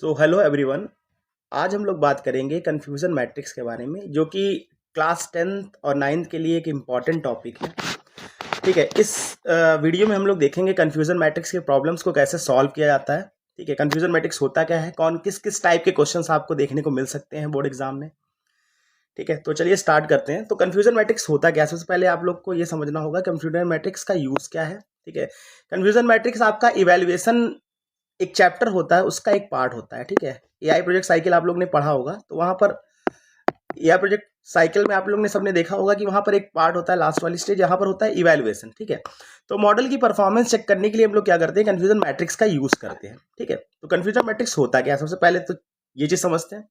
So hello everyone. आज हम लोग बात करेंगे कन्फ्यूज़न मैट्रिक्स के बारे में, जो कि क्लास 10th और 9th के लिए एक इम्पॉर्टेंट टॉपिक है। ठीक है, इस वीडियो में हम लोग देखेंगे कन्फ्यूज़न मैट्रिक्स के प्रॉब्लम्स को कैसे सॉल्व किया जाता है। ठीक है, कन्फ्यूज़न मैट्रिक्स होता क्या है, कौन किस किस टाइप के क्वेश्चंस आपको देखने को मिल सकते हैं बोर्ड एग्जाम में। ठीक है, तो चलिए स्टार्ट करते हैं। तो कन्फ्यूज़न मैट्रिक्स होता क्या है, सबसे पहले आप लोग को ये समझना होगा कन्फ्यूज़न मैट्रिक्स का यूज़ क्या है। ठीक है, कन्फ्यूज़न मैट्रिक्स आपका इवेल्युएशन एक चैप्टर होता है, उसका एक पार्ट होता है। ठीक है, एआई प्रोजेक्ट साइकिल आप लोग ने पढ़ा होगा, तो वहां पर एआई प्रोजेक्ट साइकिल में आप लोग ने सबने देखा होगा कि वहां पर एक पार्ट होता है, लास्ट वाली स्टेज, यहाँ पर होता है इवैल्यूएशन। ठीक है, तो मॉडल की परफॉर्मेंस चेक करने के लिए हम लोग क्या करते हैं, कन्फ्यूजन मैट्रिक्स का यूज करते हैं। ठीक है, तो कन्फ्यूजन मैट्रिक्स होता क्या है, सबसे पहले तो ये चीज समझते हैं।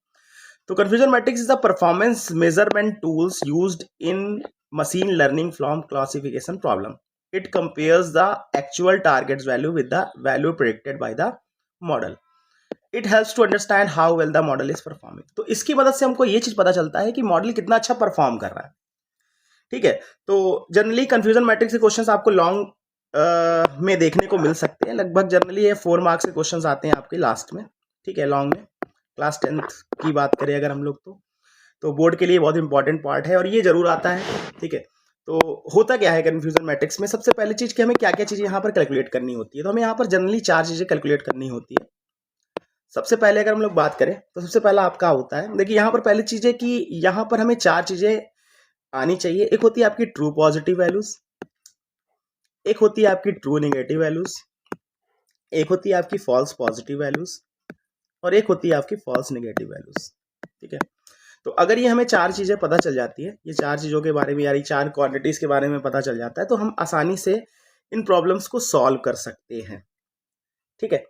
तो confusion matrix is the performance measurement tools used in machine learning from classification problem. It compares the actual target value with the value predicted by the model. It helps to understand how well the model is performing. तो इसकी मदद से हमको ये चीज पता चलता है कि मॉडल कितना अच्छा परफॉर्म कर रहा है। ठीक है, तो जनरली कंफ्यूजन मैट्रिक्स के क्वेश्चंस आपको लॉन्ग में देखने को मिल सकते हैं। लगभग जनरली ये 4 मार्क्स के क्वेश्चंस आते हैं आपके लास्ट में। ठीक है, लॉन्ग में क्लास 10th की बात करें अगर हम लोग तो बोर्ड के लिए बहुत इंपॉर्टेंट पार्ट है और ये जरूर आता है। ठीक है, तो होता क्या है कन्फ्यूजन मैट्रिक्स में, सबसे पहली चीज कि हमें क्या क्या चीजें यहाँ पर कैलकुलेट करनी होती है। तो हमें यहाँ पर जनरली 4 चीजें कैलकुलेट करनी होती है। सबसे पहले अगर हम लोग बात करें तो सबसे पहला आपका होता है, देखिए यहाँ पर पहली चीज है कि यहाँ पर हमें 4 चीजें आनी चाहिए। एक होती है आपकी ट्रू पॉजिटिव वैल्यूज, एक होती है आपकी ट्रू नेगेटिव वैल्यूज, एक होती है आपकी फॉल्स पॉजिटिव वैल्यूज और एक होती है आपकी फॉल्स नेगेटिव वैल्यूज। ठीक है, तो अगर ये हमें 4 चीजें पता चल जाती है, ये 4 चीजों के बारे में यानी 4 क्वांटिटीज के बारे में पता चल जाता है, तो हम आसानी से इन प्रॉब्लम्स को सॉल्व कर सकते हैं। ठीक है,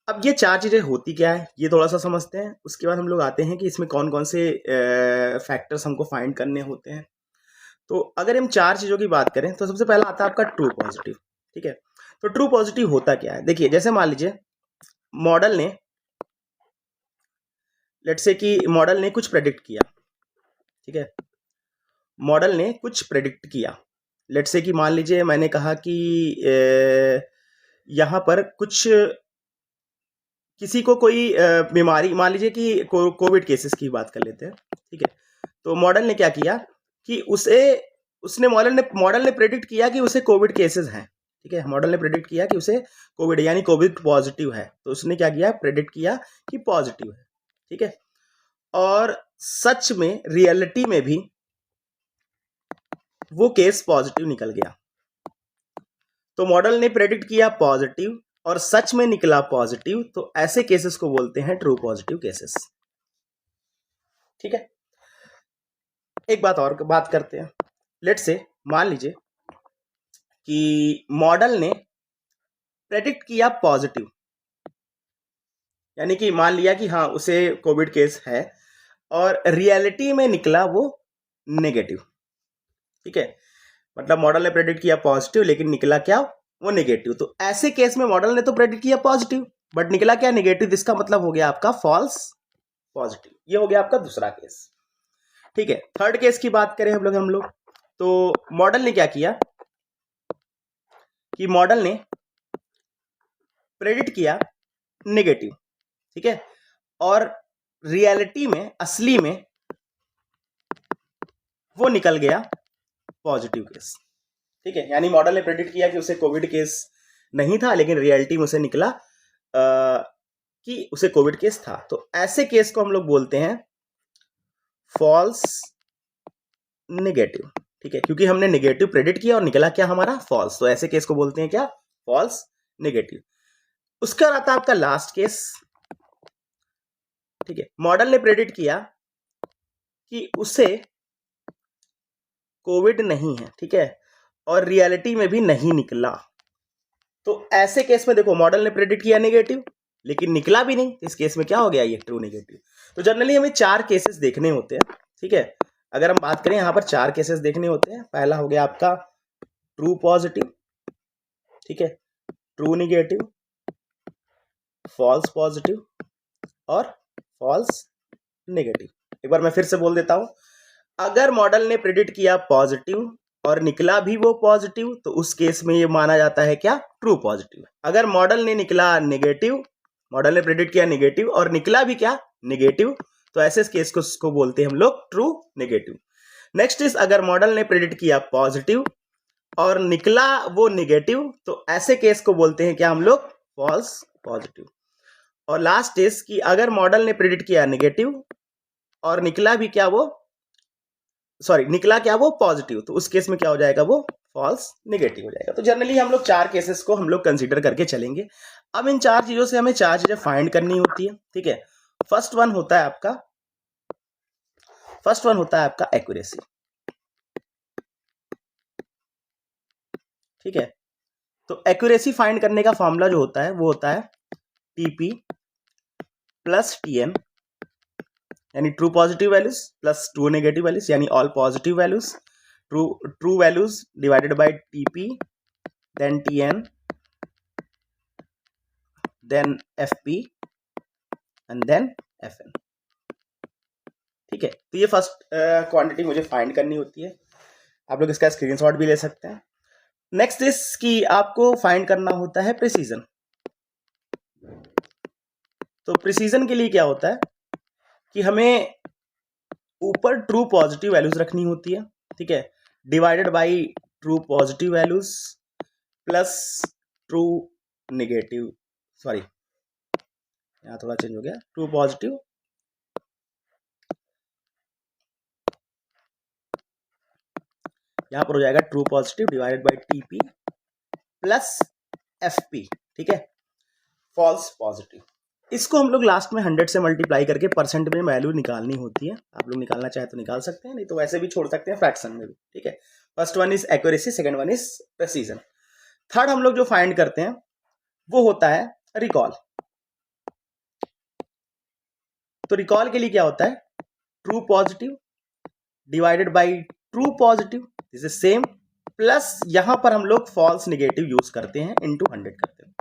अब ये 4 चीजें होती क्या है ये थोड़ा सा समझते हैं, उसके बाद हम लोग आते हैं कि इसमें कौन कौन से फैक्टर्स हमको फाइंड करने होते हैं। तो अगर हम 4 चीजों की बात करें तो सबसे पहला आता है आपका ट्रू पॉजिटिव। ठीक है, तो ट्रू पॉजिटिव होता क्या है, देखिए जैसे मान लीजिए मॉडल ने, लेट्स से कि मॉडल ने कुछ प्रेडिक्ट किया। ठीक है, मॉडल ने कुछ प्रेडिक्ट किया, लेट्स से कि मान लीजिए मैंने कहा कि यहाँ पर कुछ किसी को कोई बीमारी, मान लीजिए कि कोविड केसेस की बात कर लेते हैं। ठीक है, तो मॉडल ने क्या किया कि मॉडल ने प्रेडिक्ट किया कि उसे कोविड केसेस हैं। ठीक है, मॉडल ने प्रेडिक्ट किया कि उसे कोविड यानी कोविड पॉजिटिव है, तो उसने क्या किया, प्रेडिक्ट किया कि पॉजिटिव है। ठीक है, और सच में रियलिटी में भी वो केस पॉजिटिव निकल गया। तो मॉडल ने प्रेडिक्ट किया पॉजिटिव और सच में निकला पॉजिटिव, तो ऐसे केसेस को बोलते हैं ट्रू पॉजिटिव केसेस। ठीक है, एक बात और बात करते हैं। लेट्स से मान लीजिए कि मॉडल ने प्रेडिक्ट किया पॉजिटिव, यानी कि मान लिया कि हाँ उसे कोविड केस है, और रियलिटी में निकला वो नेगेटिव। ठीक है, मतलब मॉडल ने प्रेडिक्ट किया पॉजिटिव लेकिन निकला क्या, वो नेगेटिव। तो ऐसे केस में मॉडल ने तो प्रेडिक्ट किया पॉजिटिव बट निकला क्या, नेगेटिव। इसका मतलब हो गया आपका फॉल्स पॉजिटिव। ये हो गया आपका दूसरा केस। ठीक है, थर्ड केस की बात करें हम लोग तो मॉडल ने क्या किया कि मॉडल ने प्रेडिक्ट किया नेगेटिव। ठीक है, और रियलिटी में, असली में वो निकल गया पॉजिटिव केस। ठीक है, यानी मॉडल ने प्रेडिक्ट किया कि उसे कोविड केस नहीं था, लेकिन रियलिटी में उसे निकला कि उसे कोविड केस था। तो ऐसे केस को हम लोग बोलते हैं फॉल्स नेगेटिव। ठीक है, क्योंकि हमने नेगेटिव प्रेडिक्ट किया और निकला क्या हमारा, फॉल्स, तो ऐसे केस को बोलते हैं क्या, फॉल्स नेगेटिव। उसका आता है आपका लास्ट केस। ठीक है, मॉडल ने प्रेडिक्ट किया कि उसे कोविड नहीं है, ठीक है, और रियलिटी में भी नहीं निकला। तो ऐसे केस में देखो मॉडल ने प्रेडिक्ट किया नेगेटिव लेकिन निकला भी नहीं, इस केस में क्या हो गया, ये ट्रू नेगेटिव। तो जनरली हमें 4 केसेस देखने होते हैं। ठीक है, अगर हम बात करें यहाँ पर 4 केसेस देखने होते हैं। पहला हो गया आपका ट्रू पॉजिटिव, ठीक है, ट्रू नेगेटिव, फॉल्स पॉजिटिव और फॉल्स नेगेटिव। एक बार मैं फिर से बोल देता हूं, अगर मॉडल ने प्रेडिक्ट किया पॉजिटिव और निकला भी वो पॉजिटिव, तो उस केस में ये माना जाता है क्या, ट्रू पॉजिटिव। अगर मॉडल ने निकला नेगेटिव मॉडल ने प्रेडिक्ट किया नेगेटिव और निकला भी क्या, नेगेटिव, तो ऐसे केस को बोलते हैं हम लोग ट्रू नेगेटिव। नेक्स्ट इज अगर मॉडल ने प्रेडिक्ट किया पॉजिटिव और निकला वो नेगेटिव, तो ऐसे केस को बोलते हैं क्या हम लोग, फॉल्स पॉजिटिव। और लास्ट इज कि अगर मॉडल ने प्रेडिक्ट किया नेगेटिव और निकला भी क्या वो, निकला क्या वो पॉजिटिव, तो उस केस में क्या हो जाएगा, वो फॉल्स नेगेटिव हो जाएगा। तो जनरली हम लोग 4 केसेस को हम लोग कंसीडर करके चलेंगे। अब इन 4 चीजों से हमें 4 चीजें फाइंड करनी होती है, ठीक है। फर्स्ट वन होता है आपका एक्यूरेसी, ठीक है। तो एक्यूरेसी फाइंड करने का फॉर्मूला जो होता है वो होता है टीपी प्लस टीएन, यानी true positive values plus true negative values, यानी all positive values, true values divided by TP, then TN, then FP and then FN, ठीक है। तो ये फर्स्ट क्वांटिटी मुझे फाइंड करनी होती है। आप लोग इसका स्क्रीनशॉट भी ले सकते हैं। नेक्स्ट इज कि आपको फाइंड करना होता है प्रिसीजन। तो प्रिसीजन के लिए क्या होता है कि हमें ऊपर ट्रू पॉजिटिव वैल्यूज रखनी होती है, ठीक है, divided by true positive values plus true negative, sorry यहाँ थोड़ा चेंज हो गया, ट्रू पॉजिटिव यहाँ पर हो जाएगा true positive divided by TP plus FP, ठीक है, फॉल्स पॉजिटिव। इसको हम लोग लास्ट में 100 से मल्टीप्लाई करके परसेंट में वैल्यू निकालनी होती है। आप लोग निकालना चाहे तो निकाल सकते हैं, नहीं तो वैसे भी छोड़ सकते हैं फ्रैक्शन में भी, ठीक है। First one is accuracy, second one is precision. Third हम लोग जो फाइंड करते हैं वो होता है रिकॉल। तो रिकॉल के लिए क्या होता है, true positive divided by true positive, this is same, plus यहां पर हम लोग फॉल्स नेगेटिव यूज करते हैं, इनटू 100 करते हैं।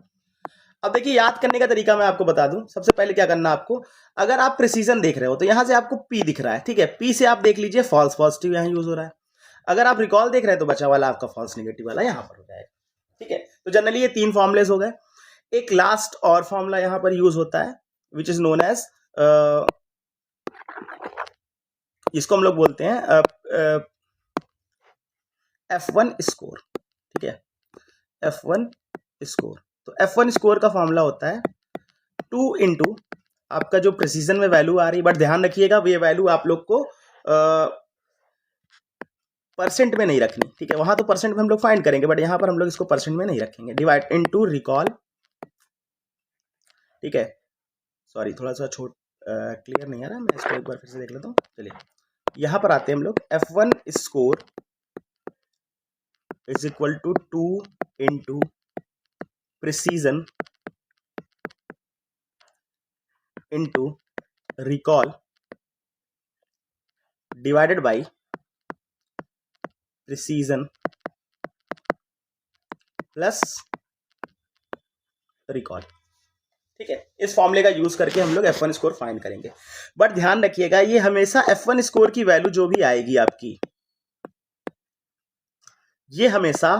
अब देखिए याद करने का तरीका मैं आपको बता दूं। सबसे पहले क्या करना आपको, अगर आप प्रिसीजन देख रहे हो तो यहां से आपको पी दिख रहा है, ठीक है, पी से आप देख लीजिए फॉल्स पॉजिटिव यहां यूज हो रहा है। अगर आप रिकॉल देख रहे हैं तो बचा वाला आपका फॉल्स नेगेटिव वाला यहां पर हो जाएगा, ठीक है। तो जनरली ये 3 फॉर्मुलेस हो गए। एक लास्ट और फॉर्मूला यहां पर यूज होता है विच इज नोन एज, इसको हम लोग बोलते हैं F1 स्कोर, ठीक है, F1 स्कोर। तो F1 स्कोर का फॉर्मूला होता है 2 इंटू आपका जो प्रिसीजन में वैल्यू आ रही है, बट ध्यान रखिएगा ये वैल्यू आप लोग को परसेंट में नहीं रखनी, ठीक है। वहां तो परसेंट में हम लोग फाइंड करेंगे, बट यहां पर हम लोग इसको परसेंट में नहीं रखेंगे, डिवाइड इनटू रिकॉल, ठीक है। सॉरी थोड़ा सा क्लियर नहीं आ रहा, मैं इसको एक बार फिर से देख लेता हूँ। चलिए यहां पर आते हैं हम लोग, F1 score is equal to 2 into precision into recall divided by precision plus recall, ठीक है। इस फॉर्मूले का यूज करके हम लोग F1 स्कोर फाइंड करेंगे। बट ध्यान रखिएगा ये हमेशा F1 स्कोर की वैल्यू जो भी आएगी आपकी, ये हमेशा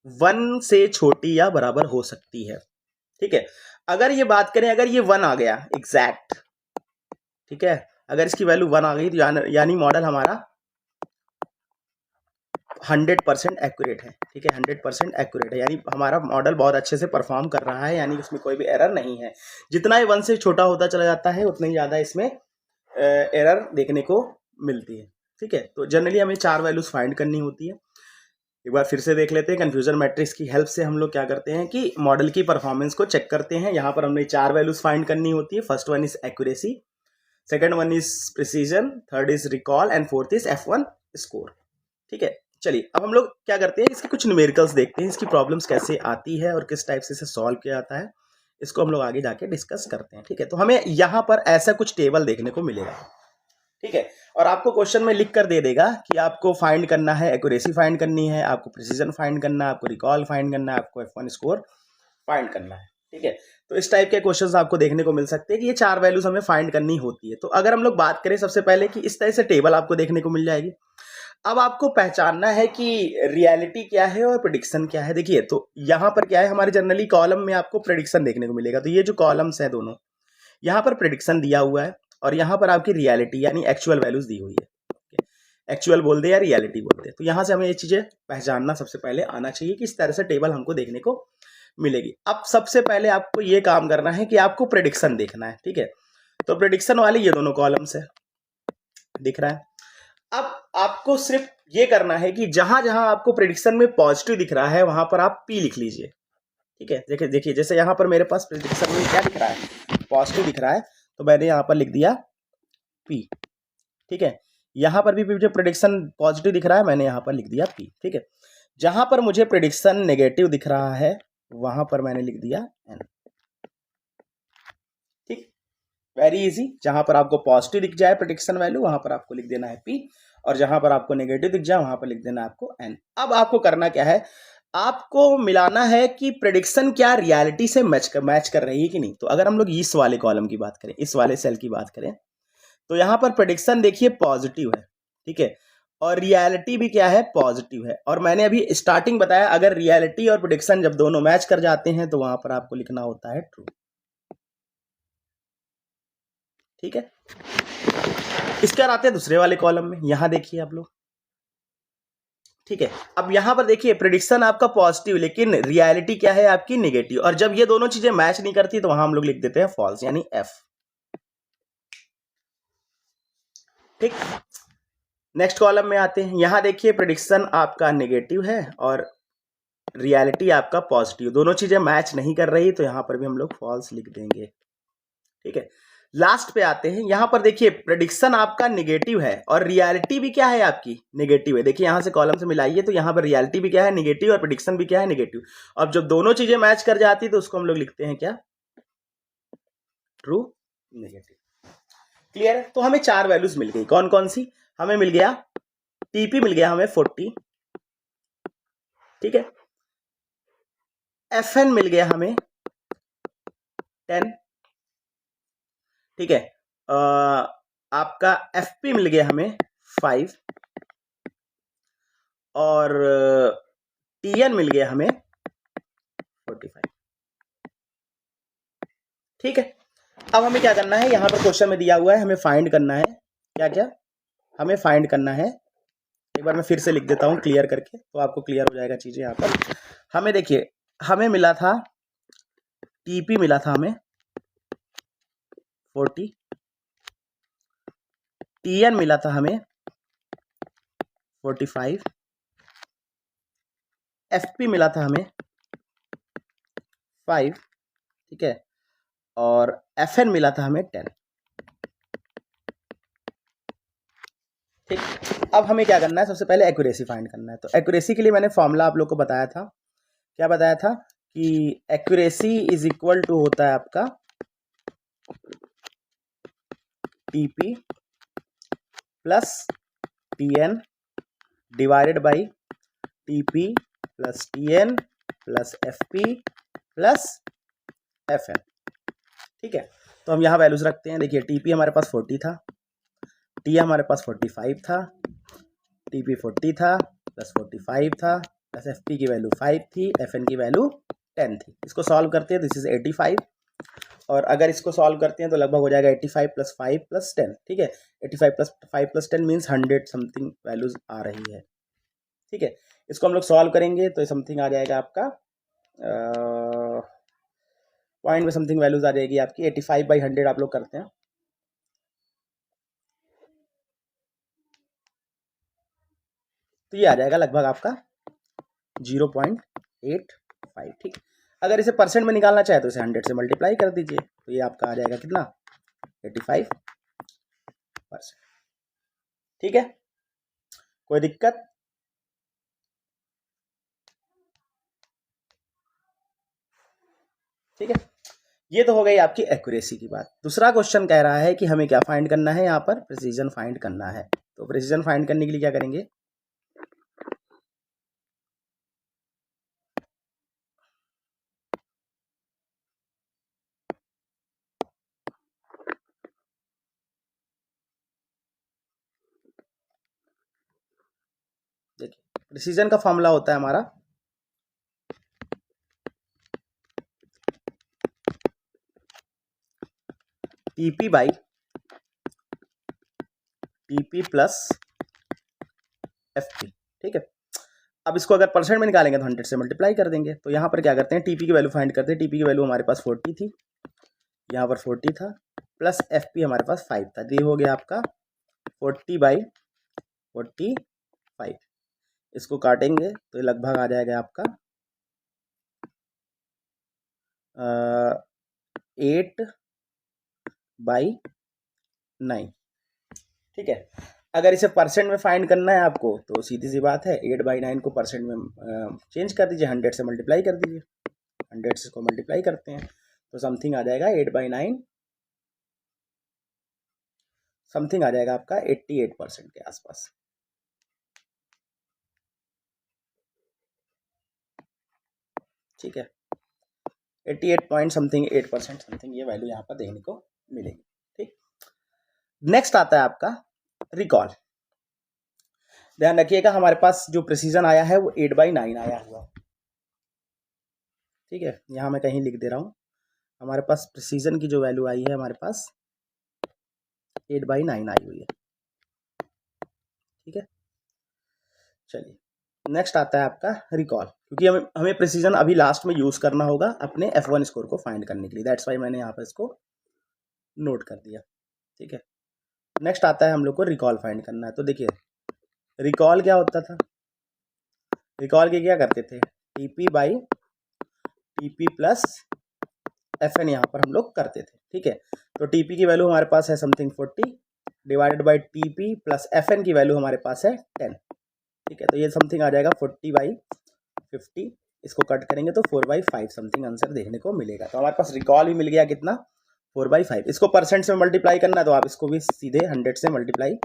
1 से छोटी या बराबर हो सकती है, ठीक है। अगर ये बात करें, अगर ये 1 आ गया एग्जैक्ट, ठीक है, अगर इसकी वैल्यू 1 आ गई तो यानी मॉडल हमारा 100% एक्यूरेट है, ठीक है, 100% एक्यूरेट है, यानी हमारा मॉडल बहुत अच्छे से परफॉर्म कर रहा है, यानी इसमें कोई भी एरर नहीं है। जितना ये 1 से छोटा होता चला जाता है उतना ही ज़्यादा इसमें एरर देखने को मिलती है, ठीक है। तो जनरली हमें 4 वैल्यूज फाइंड करनी होती है। एक बार फिर से देख लेते हैं। कंफ्यूजन मैट्रिक्स की हेल्प से हम लोग क्या करते हैं कि मॉडल की परफॉर्मेंस को चेक करते हैं। यहाँ पर हमने 4 वैल्यूज फाइंड करनी होती है। First one is accuracy, second one is precision, third is recall and fourth is F1 score, ठीक है। चलिए अब हम लोग क्या करते हैं, इसके कुछ न्यूमेरिकल्स देखते हैं, इसकी प्रॉब्लम्स कैसे आती है और किस टाइप से इसे सॉल्व किया जाता है, इसको हम लोग आगे जाके डिस्कस करते हैं, ठीक है। तो हमें यहाँ पर ऐसा कुछ टेबल देखने को मिलेगा, ठीक है, और आपको क्वेश्चन में लिख कर दे देगा कि आपको फाइंड करना है, एक्यूरेसी फाइंड करनी है, आपको प्रिसीजन फाइंड करना है, आपको रिकॉल फाइंड करना है, आपको F1 स्कोर फाइंड करना है, ठीक है। तो इस टाइप के क्वेश्चंस आपको देखने को मिल सकते हैं कि ये 4 वैल्यूज हमें फाइंड करनी होती है। तो अगर हम लोग बात करें सबसे पहले कि इस तरह से टेबल आपको देखने को मिल जाएगी। अब आपको पहचानना है कि रियलिटी क्या है और प्रेडिक्शन क्या है। देखिए, तो यहाँ पर क्या है, हमारे जनरली कॉलम में आपको प्रेडिक्शन देखने को मिलेगा। तो ये जो कॉलम्स है दोनों, यहाँ पर प्रेडिक्शन दिया हुआ है और यहाँ पर आपकी रियलिटी यानी एक्चुअल वैल्यूज दी हुई है। एक्चुअल बोल दे या रियलिटी बोल दे, तो यहाँ से हमें ये चीजें पहचानना सबसे पहले आना चाहिए कि इस तरह से टेबल हमको देखने को मिलेगी। अब सबसे पहले आपको ये काम करना है कि आपको प्रेडिक्शन देखना है, ठीक है। तो प्रेडिक्शन वाले ये दोनों कॉलम्स है, दिख रहा है। अब आपको सिर्फ ये करना है कि जहां जहां आपको प्रेडिक्शन में पॉजिटिव दिख रहा है वहां पर आप पी लिख लीजिए, ठीक है। देखिए देखिए, जैसे यहाँ पर मेरे पास प्रेडिक्शन में क्या दिख रहा है, पॉजिटिव दिख रहा है, तो मैंने यहाँ पर लिख दिया पी, ठीक है। यहाँ पर भी मुझे प्रेडिक्शन पॉजिटिव दिख रहा है, मैंने यहाँ पर लिख दिया पी, ठीक है। जहां पर मुझे प्रेडिक्शन नेगेटिव दिख रहा है वहां पर मैंने लिख दिया एन, ठीक। वेरी इजी, जहां पर आपको पॉजिटिव दिख जाए प्रेडिक्शन वैल्यू वहां पर आपको लिख देना है पी, और जहां पर आपको नेगेटिव दिख जाए वहां पर लिख देना है आपको एन। अब आपको करना क्या है, आपको मिलाना है कि प्रेडिक्शन क्या रियलिटी से मैच कर रही है कि नहीं। तो अगर हम लोग इस वाले कॉलम की बात करें, इस वाले सेल की बात करें, तो यहाँ पर प्रेडिक्शन देखिए पॉजिटिव है, ठीक है, और रियलिटी भी क्या है, पॉजिटिव है। और मैंने अभी स्टार्टिंग बताया अगर रियलिटी और प्रेडिक्शन जब दोनों मैच कर जाते हैं तो वहां पर आपको लिखना होता है ट्रू, ठीक है। इसके बाद आते हैं दूसरे वाले कॉलम में, यहां देखिए आप लोग, ठीक है। अब यहां पर देखिए प्रेडिक्शन आपका पॉजिटिव लेकिन रियलिटी क्या है आपकी नेगेटिव, और जब ये दोनों चीजें मैच नहीं करती तो वहां हम लोग लिख देते हैं फॉल्स यानी एफ, ठीक। नेक्स्ट कॉलम में आते हैं, यहां देखिए प्रेडिक्शन आपका नेगेटिव है और रियलिटी आपका पॉजिटिव, दोनों चीजें मैच नहीं कर रही, तो यहां पर भी हम लोग फॉल्स लिख देंगे, ठीक है। लास्ट पे आते हैं, यहां पर देखिए प्रेडिक्शन आपका नेगेटिव है और रियलिटी भी क्या है आपकी नेगेटिव है। देखिए यहां से कॉलम से मिलाइए तो यहां पर रियलिटी भी क्या है नेगेटिव और प्रेडिक्शन भी क्या है नेगेटिव। अब जब दोनों चीजें मैच कर जाती तो उसको हम लोग लिखते हैं क्या, ट्रू नेगेटिव। क्लियर है। तो हमें चार वैल्यूज मिल गई, कौन कौन सी, हमें मिल गया टीपी मिल गया हमें 40, ठीक है। एफ एन मिल गया हमें 10, ठीक है। आपका एफ पी मिल गया हमें 5, और टी एन मिल गया हमें 45, ठीक है। अब हमें क्या करना है, यहां पर क्वेश्चन में दिया हुआ है हमें फाइंड करना है, क्या क्या हमें फाइंड करना है। एक बार मैं फिर से लिख देता हूं क्लियर करके, तो आपको क्लियर हो जाएगा चीजें। यहां पर हमें देखिए, हमें मिला था टीपी मिला था हमें 40, टीएन मिला था हमें 45, एफपी मिला था हमें 5, ठीक है, और एफएन मिला था हमें 10, ठीक। अब हमें क्या करना है, सबसे पहले एक्यूरेसी फाइंड करना है। तो एक्यूरेसी के लिए मैंने फॉर्मूला आप लोग को बताया था, क्या बताया था कि एक्यूरेसी इज इक्वल टू होता है आपका TP plus TN divided by TP plus TN plus FP plus FN, ठीक है। तो हम यहाँ वैल्यूज रखते हैं। देखिए टीपी हमारे पास 40 था, टी हमारे पास 45 था, टीपी 40 था प्लस 45 था प्लस एफपी की वैल्यू 5 थी, एफएन की वैल्यू 10 थी। इसको सॉल्व करते हैं, दिस इज 85, और अगर इसको सॉल्व करते हैं तो लगभग हो जाएगा 85 प्लस 5 प्लस 10, ठीक है। 85 plus 5 plus 10 means 100 something values आ रही है, ठीक है। इसको हम लोग सॉल्व करेंगे तो समथिंग आ जाएगा आपका पॉइंट में समथिंग वैल्यूज आ जाएगी आपकी 85/100 आप लोग करते हैं तो ये आ जाएगा लगभग आपका 0.85, ठीक। अगर इसे परसेंट में निकालना चाहे तो इसे 100 से मल्टीप्लाई कर दीजिए, तो ये आपका आ जाएगा कितना 85%, ठीक है। कोई दिक्कत, ठीक है। ये तो हो गई आपकी एक्यूरेसी की बात। दूसरा क्वेश्चन कह रहा है कि हमें क्या फाइंड करना है, यहाँ पर प्रिसीजन फाइंड करना है। तो प्रिसीजन फाइंड करने के लिए क्या करेंगे, देखिए प्रिसीजन का फॉर्मूला होता है हमारा TP by TP plus FP. ठीक है, अब इसको अगर परसेंट में निकालेंगे तो 100 से मल्टीप्लाई कर देंगे। तो यहाँ पर क्या करते हैं, टीपी की वैल्यू फाइंड करते हैं। टीपी की वैल्यू हमारे पास 40 थी, यहाँ पर 40 था, प्लस एफपी हमारे पास 5 था। ये हो गया आपका 40/45। इसको काटेंगे तो ये लगभग आ जाएगा आपका 8/9। ठीक है, अगर इसे परसेंट में फाइंड करना है आपको तो सीधी सी बात है, 8/9 को परसेंट में चेंज कर दीजिए, 100 से मल्टीप्लाई कर दीजिए। 100 से इसको मल्टीप्लाई करते हैं तो समथिंग आ जाएगा 8/9, समथिंग आ जाएगा आपका 88% के आसपास। ठीक है, 88 पॉइंट समथिंग 8% समथिंग ये वैल्यू यहाँ पर देखने को मिलेगी। ठीक, नेक्स्ट आता है आपका रिकॉल। ध्यान रखिएगा हमारे पास जो प्रिसीजन आया है वो 8/9 आया हुआ। ठीक है, यहाँ मैं कहीं लिख दे रहा हूँ, हमारे पास प्रिसीजन की जो वैल्यू आई है हमारे पास 8/9 आई हुई है। ठीक है, चलिए नेक्स्ट आता है आपका रिकॉल, क्योंकि हमें प्रिसीजन अभी लास्ट में यूज करना होगा अपने F1 स्कोर को फाइंड करने के लिए, दैट्स वाई मैंने यहाँ पर इसको नोट कर दिया। ठीक है, नेक्स्ट आता है हम लोग को रिकॉल फाइंड करना है। तो देखिए रिकॉल क्या होता था, रिकॉल के क्या करते थे, TP by TP plus FN यहाँ पर हम लोग करते थे। ठीक है, तो टीपी की वैल्यू हमारे पास है something 40 divided by TP plus FN की वैल्यू हमारे पास है 10। ठीक है, तो ये समथिंग आ जाएगा 40/50। इसको कट करेंगे तो 4/5 समथिंग आंसर देखने को मिलेगा। तो हमारे पास रिकॉल भी मिल गया कितना, 4/5। इसको परसेंट से मल्टीप्लाई करना है तो आप इसको भी सीधे 100 से मल्टीप्लाई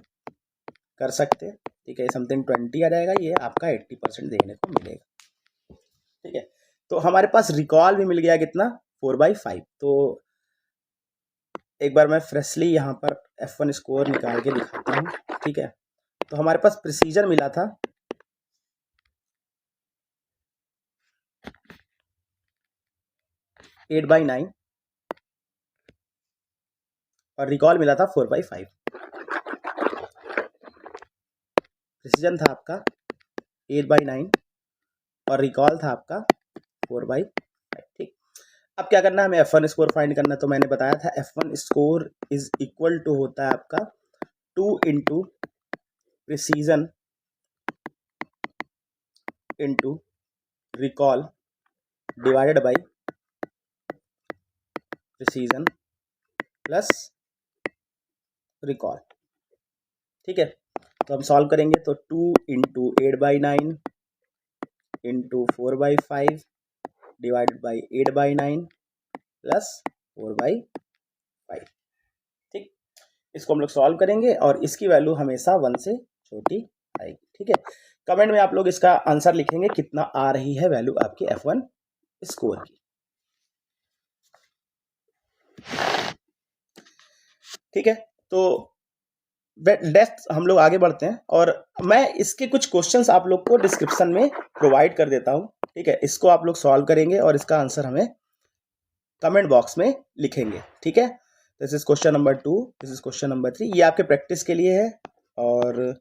कर सकते हैं। ठीक है, समथिंग 20 आ जाएगा, ये आपका 80% देखने को मिलेगा। ठीक है, तो हमारे पास रिकॉल भी मिल गया कितना, 4/5। तो एक बार मैं फ्रेशली यहाँ पर F1 स्कोर निकाल के दिखाता हूँ। ठीक है, तो हमारे पास प्रिसीजन मिला था 8/9 और रिकॉल मिला था 4/5। प्रिसीजन था आपका 8/9 और रिकॉल था आपका 4/5। ठीक, अब क्या करना है, हमें F1 स्कोर फाइंड करना है। तो मैंने बताया था F1 score is equal to होता है आपका 2 into precision into recall divided by precision plus recall. ठीक है, तो हम सॉल्व करेंगे तो 2 into 8/9 into 4/5 divided by 8/9 plus 4/5। ठीक, इसको हम लोग सॉल्व करेंगे और इसकी वैल्यू हमेशा 1 से छोटी आएगी। ठीक है, कमेंट में आप लोग इसका आंसर लिखेंगे कितना आ रही है वैल्यू आपकी F1 स्कोर की। ठीक है, तो डेस्क हम लोग आगे बढ़ते हैं और मैं इसके कुछ क्वेश्चंस आप लोग को डिस्क्रिप्शन में प्रोवाइड कर देता हूं। ठीक है, इसको आप लोग सॉल्व करेंगे और इसका आंसर हमें कमेंट बॉक्स में लिखेंगे। ठीक है, this is question number 2, this is question number 3। ये आपके प्रैक्टिस के लिए है और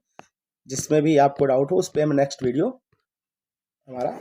जिसमें भी आपको डाउट हो उस पर हम नेक्स्ट वीडियो हमारा